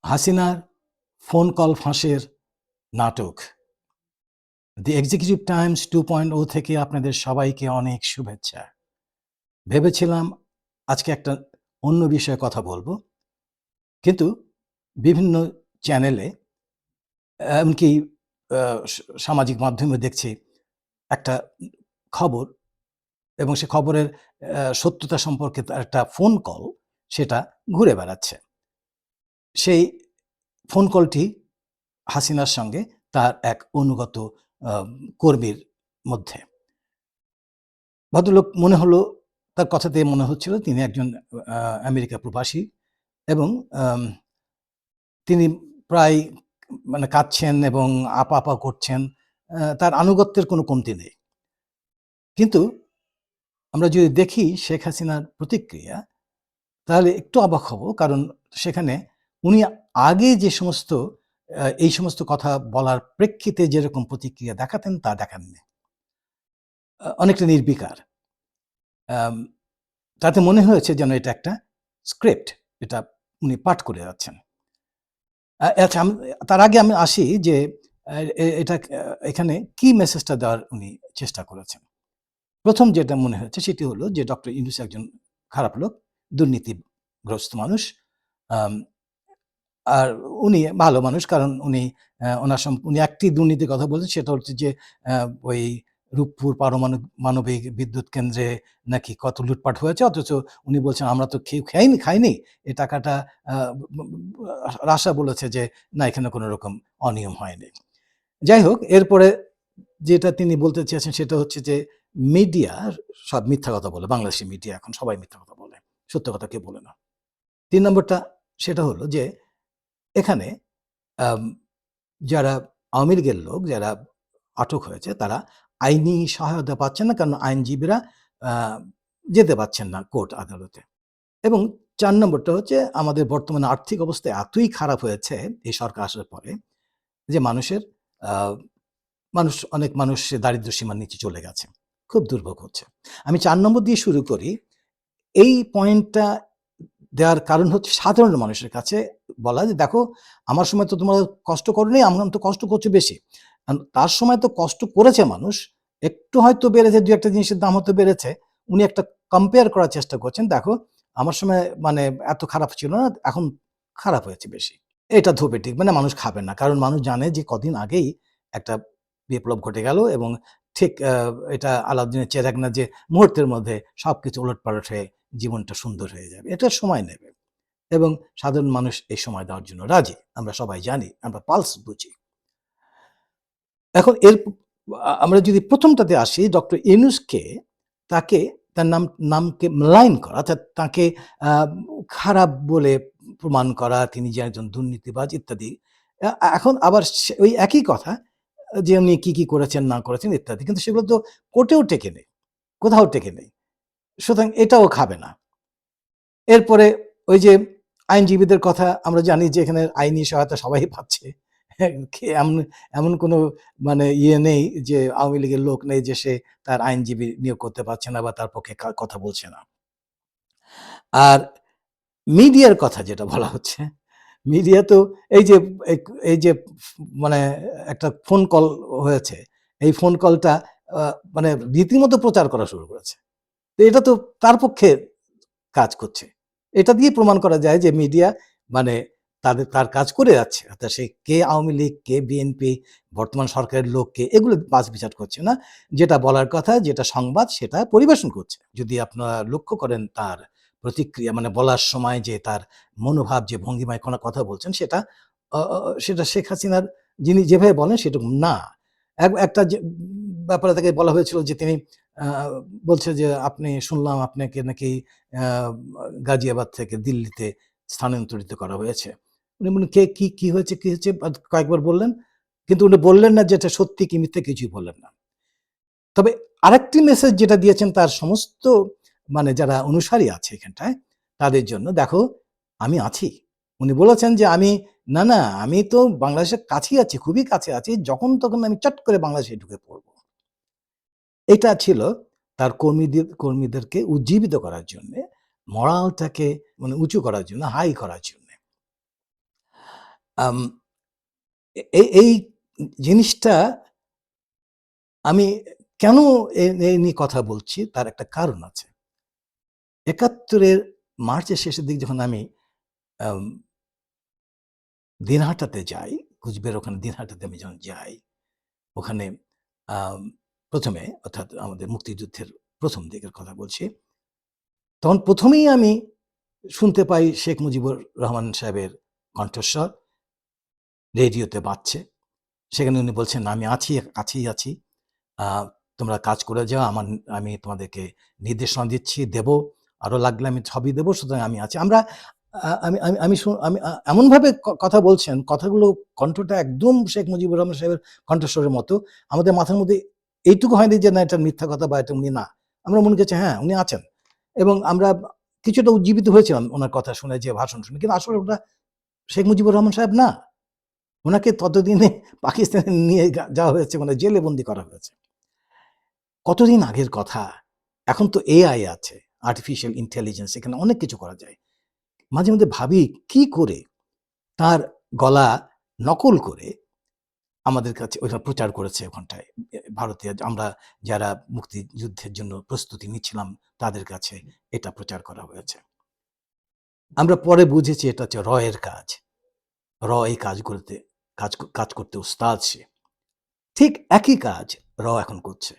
হাসিনার phone call ফাঁসের নাটক দি এক্সিকিউটিভ টাইমস 2.0 থেকে আপনাদের সবাইকে অনেক শুভেচ্ছা। ভেবেছিলাম আজকে একটা অন্য বিষয়ে কথা বলবো, কিন্তু বিভিন্ন চ্যানেলে এমনকি সামাজিক মাধ্যমে দেখছি একটা খবর এবং সে খবরের সত্যতা সম্পর্কে একটা ফোন কল সেটা ঘুরে বেড়াচ্ছে। সেই ফোন কলটি হাসিনার সঙ্গে তার এক অনুগত কর্মীর মধ্যে। ভদ্রলোক মনে হলো, তার কথাতে মনে হচ্ছিল তিনি একজন আমেরিকা প্রবাসী এবং তিনি প্রায় মানে কাঁদছেন এবং আপা, আপা করছেন। তার আনুগত্যের কোনো কমতি নেই। কিন্তু আমরা যদি দেখি শেখ হাসিনার প্রতিক্রিয়া, তাহলে একটু অবাক হব। কারণ সেখানে উনি আগে যে সমস্ত এই সমস্ত কথা বলার প্রেক্ষিতে যেরকম প্রতিক্রিয়া দেখাতেন তা দেখাননি। অনেকটা নির্বিকার। আম তাতে মনে হয়েছে যেন এটা একটা স্ক্রিপ্ট, এটা উনি পাঠ করে যাচ্ছেন। আচ্ছা, তার আগে আমি আসি যে এটা এখানে কি মেসেজটা দেওয়ার উনি চেষ্টা করেছেন। প্রথম যেটা মনে হচ্ছে সেটি হলো যে ডক্টর ইউনূস একজন খারাপ লোক, দুর্নীতিগ্রস্ত মানুষ। আম আর উনি ভালো মানুষ, কারণ উনি উনি একটি দুর্নীতির কথা বলছেন, সেটা হচ্ছে যে ওই রূপপুর পারমাণবিক বিদ্যুৎ কেন্দ্রে নাকি কত লুটপাট হয়েছে, অথচ উনি বলছেন আমরা তো খাইনি। এই টাকাটা রাশা বলেছে যে না, এখানে কোনো রকম অনিয়ম হয়নি। যাই হোক, এরপরে যেটা তিনি বলতে চেয়েছেন সেটা হচ্ছে যে মিডিয়া সব মিথ্যা কথা বলে। বাংলাদেশের মিডিয়া এখন সবাই মিথ্যা কথা বলে, সত্য কথা কেউ বলে না। ৩ নম্বরটা সেটা হলো যে এখানে আম যারা আওয়ামী লীগের লোক যারা আটক হয়েছে তারা আইনি সহায়তা পাচ্ছেন না, কারণ আইনজীবীরা আ যেতে পারছেন না কোর্ট আদালতে। এবং ৪ নম্বরটা হচ্ছে আমাদের বর্তমানে আর্থিক অবস্থা এতই খারাপ হয়েছে এই সরকার আসার পরে যে আ অনেক মানুষ দারিদ্র্য সীমার নিচে চলে গেছে। খুব দুর্ভোগ হচ্ছে। আমি ৪ নম্বর দিয়ে শুরু করি। এই পয়েন্টটা দেওয়ার কারণ হচ্ছে সাধারণ মানুষের কাছে বলা যে, "দেখো, আমার সময় তো তোমরা কষ্ট করোনি, এখন তো কষ্ট করছো বেশি।" তার সময় তো কষ্ট করেছে মানুষ। একটু হয়তো বেড়েছে, ২-১ টা জিনিসের দাম হয়তো বেড়েছে। উনি একটা কম্পেয়ার করার চেষ্টা করছেন। দেখো, আমার সময় মানে এত খারাপ ছিল না, এখন খারাপ হয়েছে বেশি। এটা ধোপে টিকবে না, মানুষ খাবে না। কারণ মানুষ জানে যে কদিন আগেই একটা বিপ্লব ঘটে গেল এবং ঠিক এটা আলাউদ্দিনের চেরাগ না যে মুহূর্তের মধ্যে সবকিছু ওলটপালট হয়ে জীবনটা সুন্দর হয়ে যাবে। এটা সময় নেবে এবং সাধারণ মানুষ এই সময় দেওয়ার জন্য রাজি। আমরা সবাই জানি, আমরা পালস বুঝি। এখন আমরা যদি ১ম টাতে আসি, ডক্টর ইউনূসকে তাকে তার নামকে ম্লান করা, অর্থাৎ তাকে আ খারাপ বলে প্রমাণ করা, তিনি যে একজন দুর্নীতিবাজ ইত্যাদি। এখন আবার ওই একই কথা যে উনি কি করেছেন না করেছেন ইত্যাদি। কিন্তু সেগুলো তো কোর্টেও টেকে নেই, কোথাও টেকে নেই। সুতরাং এটাও খাবে না। এরপরে ওই যে আইনজীবীদের কথা আমরা জানি যে এখানে আইনি সহায়তা সবাই পাচ্ছে। হ্যাঁ, এমন এমন কোনো মানে নেই যে আওয়ামী লীগের লোক নেই যে সে তার আইনজীবী নিয়োগ করতে পারছে না বা তার পক্ষে কথা বলছে না। আর মিডিয়ার কথা যেটা বলা হচ্ছে, মিডিয়া তো এই যে এই যে মানে একটা ফোন কল হয়েছে, এই ফোন কলটা আ মানে রীতিমতো প্রচার করা শুরু করেছে। তো এটা তো তার পক্ষে কাজ করছে। এটা দিয়ে প্রমাণ করা যায় যে মিডিয়া মানে তার কাজ করে যাচ্ছে। অর্থাৎ সে কে আওয়ামী লীগ, কে বিএনপি, বর্তমান সরকারের লোক কে, এগুলো বাছবিচার করছে না। যেটা বলার কথা, যেটা সংবাদ সেটা পরিবেশন করছে। যদি আপনারা লক্ষ্য করেন তার প্রতিক্রিয়া, মানে বলার সময় যে তার মনোভাব, যে ভঙ্গিমায় কোনো কথা বলছেন সেটা অ অ সেটা শেখ হাসিনার যিনি যেভাবে বলেন সেরকম না। একটা যে ব্যাপারে তাকে বলা হয়েছিল যে তিনি আ বলছে যে, "আপনি শুনলাম আপনাকে নাকি আ গাজিয়াবাদ থেকে দিল্লিতে স্থানান্তরিত করা হয়েছে।" উনি বললেন, "কে কি হয়েছে, কি হয়েছে?" কয়েকবার বললেন। কিন্তু উনি বললেন না যে এটা সত্যি কি মিথ্যে, কিছুই বললেন না। তবে আরেকটি মেসেজ যেটা দিয়েছেন তার সমস্ত মানে যারা অনুসারী আছে এখানটায়, তাদের জন্য, "দেখো, আমি আছি।" উনি বলেছেন যে, না, আমি তো বাংলাদেশের কাছেই আছি, খুবই কাছে আছি। যখন তখন আমি চট করে বাংলাদেশে ঢুকে পড়ব।" এটা ছিল তার কর্মীদেরকে উজ্জীবিত করার জন্যে, মরালটাকে মানে উঁচু করার জন্য, হাই করার জন্যে। আম এই জিনিসটা আমি কেন এই নিয়ে কথা বলছি তার একটা কারণ আছে। ৭১-এর মার্চের শেষের দিকে যখন আমি আম দিনহাটাতে যাই, কুচবিহারের ওখানে দিনহাটাতে আমি যখন যাই, ওখানে আম ১ম এ অর্থাৎ আমাদের মুক্তিযুদ্ধের ১ম দিকের কথা বলছি। তখন ১ম এই আমি শুনতে পাই শেখ মুজিবুর রহমান সাহেবের কণ্ঠস্বর রেডিওতে বাজছে। সেখানে উনি বলছেন, "আমি আছি। আ তোমরা কাজ করে যাও। আমি তোমাদেরকে নির্দেশনা দিচ্ছি, দেব। আরো লাগলে আমি সবই দেব। সুতরাং আমি আছি।" আমরা আ আমি আমি আমি শু আমি এমনভাবে কথা বলছেন, কথাগুলো কণ্ঠটা একদম শেখ মুজিবুর রহমান সাহেবের কণ্ঠস্বরের মতো। আমাদের মাথার মধ্যে এইটুকু হয়নি যে, না এটা মিথ্যা কথা বা এটা উনি না। আমরা মনে করছি হ্যাঁ, উনি আছেন। এবং আমরা কিছুটা উজ্জীবিত হয়েছিলাম উনার কথা শুনে যে ভাষণ শুনে। কিন্তু আসলে ওটা শেখ মুজিবুর রহমান সাহেব না। উনাকে ততদিনে পাকিস্তানে নিয়ে যাওয়া হয়েছে, মানে জেলে বন্দী করা হয়েছে। কতদিন আগের কথা। এখন তো এআই আছে, আর্টিফিশিয়াল ইন্টেলিজেন্স, এখানে অনেক কিছু করা যায়। মাঝে মধ্যে ভাবি কি করে তার গলা নকল করে আমাদের কাছে ওইখানে প্রচার করেছে ওখানটায়। ভারতীয় আমরা যারা মুক্তিযুদ্ধের জন্য প্রস্তুতি নিচ্ছিলাম তাদের কাছে এটা প্রচার করা হয়েছে। আমরা পরে বুঝেছি এটা হচ্ছে এর কাজ। এই কাজগুলোতে কাজ করতে উস্তাদ সে। ঠিক একই কাজ এখন করছে।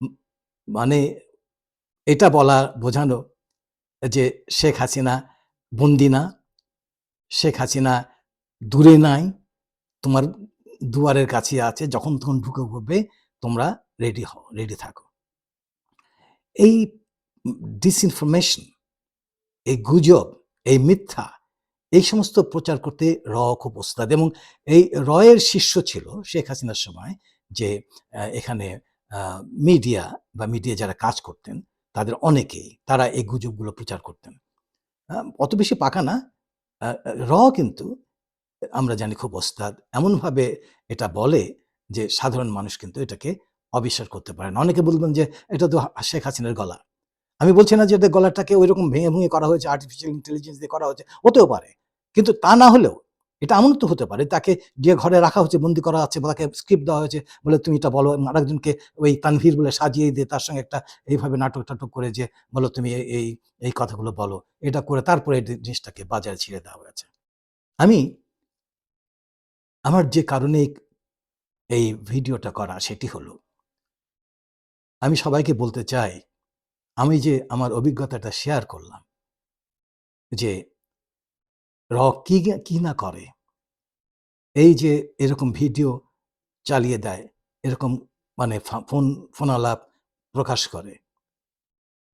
উম মানে এটা বোঝানো যে শেখ হাসিনা বন্দী না, শেখ হাসিনা দূরে নাই, তোমার দুয়ারের কাছে আছে, যখন তখন ঢুকে পড়বে, তোমরা রেডি হও, রেডি থাকো। এই ডিসইনফরমেশন, এই গুজব, এই মিথ্যা, এই সমস্ত প্রচার করতে খুব ওস্তাদ। এবং এই এর শিষ্য ছিল শেখ হাসিনার সময় যে এখানে আ মিডিয়া যারা কাজ করতেন তাদের অনেকেই তারা এই গুজবগুলো প্রচার করতেন। অত বেশি পাকা না। আ কিন্তু আমরা জানি খুব ওস্তাদ। এমনভাবে এটা বলে যে সাধারণ মানুষ কিন্তু এটাকে অবিশ্বাস করতে পারে না। অনেকে বলবেন যে এটা তো শেখ হাসিনার গলা। আমি বলছি না যে এদের গলাটাকে ঐরকম ভেঙে করা হয়েছে, আর্টিফিশিয়াল ইন্টেলিজেন্স দিয়ে করা হয়েছে, হতেও পারে। কিন্তু তা না হলেও এটা এমন তো হতে পারে তাকে যে ঘরে রাখা হচ্ছে, বন্দী করা আছে বা তাকে স্ক্রিপ্ট দেওয়া হয়েছে, বলে তুমি এটা বলো, এবং আরেকজনকে ওই তানভীর বলে সাজিয়ে দিয়ে তার সঙ্গে একটা এইভাবে নাটক-টাটক করে যে বলো তুমি এই কথাগুলো বলো। এটা করে তারপরে এই জিনিসটাকে বাজারে ছেড়ে দেওয়া হয়েছে। আমি আমার যে কারণে এই ভিডিওটা করা সেটি হলো, আমি সবাইকে বলতে চাই, আমি যে আমার অভিজ্ঞতাটা শেয়ার করলাম যে কি না করে, এই যে এরকম ভিডিও চালিয়ে দেয়, এরকম মানে ফোন আলাপ প্রকাশ করে।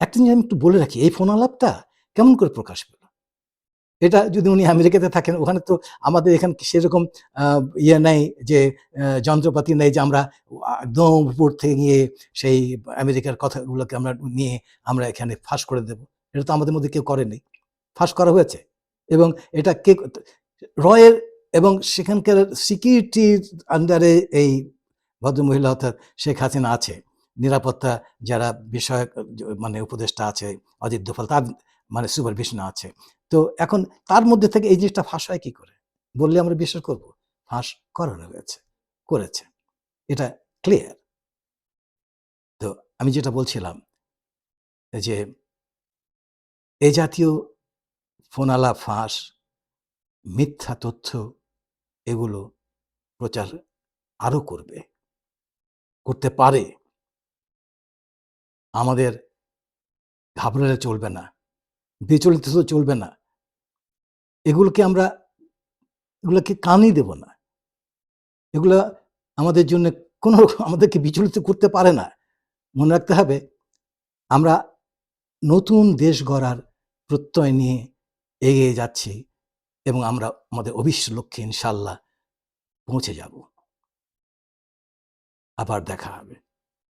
একটা জিনিস আমি একটু বলে রাখি, এই ফোন আলাপটা কেমন করে প্রকাশ পেল? এটা যদি উনি আমেরিকাতে থাকেন, ওখানে তো আমাদের এখানে সেরকম আ নেই যে যন্ত্রপাতি নেই যে আমরা একদম উপর থেকে গিয়ে সেই আমেরিকার কথাগুলোকে নিয়ে আমরা এখানে ফাঁস করে দেব। এটা তো আমাদের মধ্যে কেউ করেনি। ফাঁস করা হয়েছে। এবং এটা এর এবং সেখানকার সিকিউরিটির আন্ডারে এই ভদ্রমহিলা অর্থাৎ শেখ হাসিনা আছে। নিরাপত্তা যারা বিষয়ক মানে উপদেষ্টা আছে, অজিত দোভাল তার মানে সুপারভিশন আছে। তো এখন তার মধ্যে থেকে এই জিনিসটা ফাঁস হয় কি করে? বললে আমরা বিশ্বাস করব? ফাঁস করানো হয়েছে, করেছে। এটা ক্লিয়ার। তো আমি যেটা বলছিলাম যে এ জাতীয় ফোনালাপ ফাঁস, মিথ্যা তথ্য, এগুলো প্রচার আরো করতে পারে। আমাদের ঘাবড়ালে চলবে না, বিচলিত হলে চলবে না। এগুলোকে আমরা এগুলোকে কানই দেব না। এগুলা আমাদের জন্য কোনো আমাদেরকে বিচলিত করতে পারে না। মনে রাখতে হবে, আমরা নতুন দেশ গড়ার প্রত্যয় নিয়ে এগিয়ে যাচ্ছি এবং আমরা আমাদের অভিষ্ট লক্ষ্যে ইনশাআল্লাহ পৌঁছে যাব। আবার দেখা হবে।